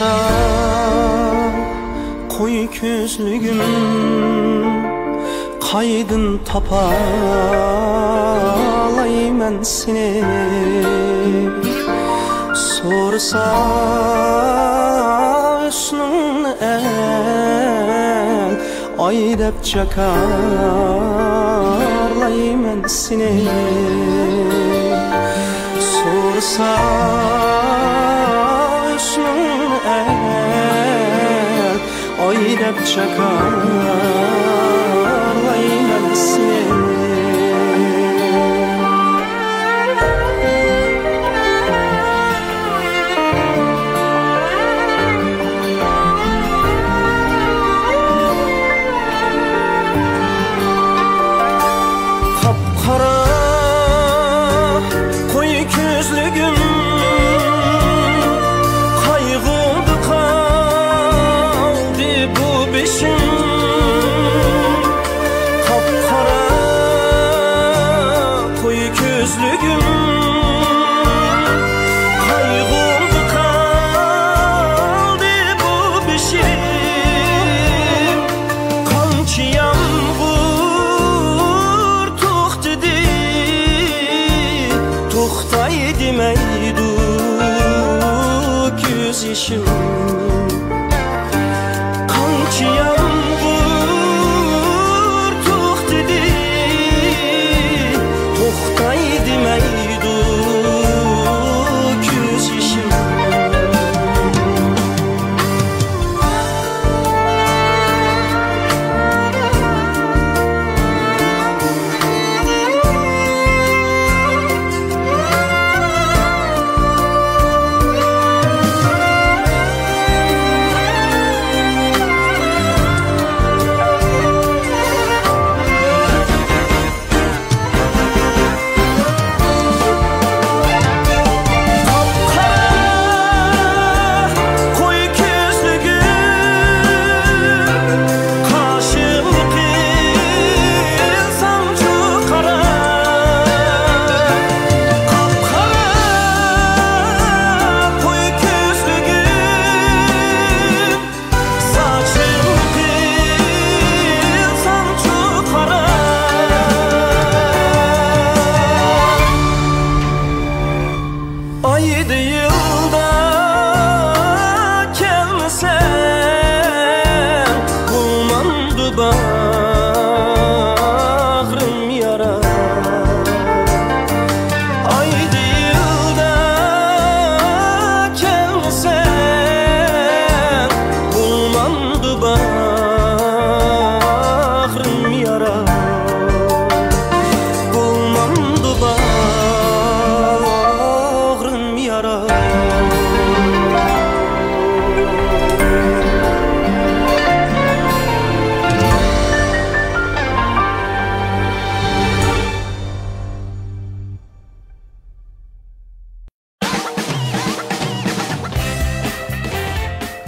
Kapkara koy közlügüm kaydın tapalayman seni sorsa üstün el aydep çakarlayman seni sorsa üstün el aydep çakarlayman seni Kançı yağmur toxt dedi toxtay demeydu göz yaşım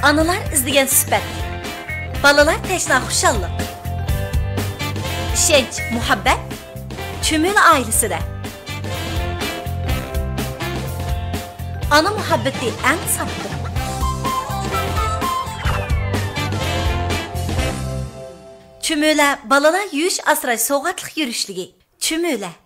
Analar izleyen süper. Balalar teşna xuşallık. İşenç, muhabbet, Çümül aileside. Ana muhabbeti en sattı. Çümüle balalar yüş asray soğatlık yürüşlüğü. Çümüle.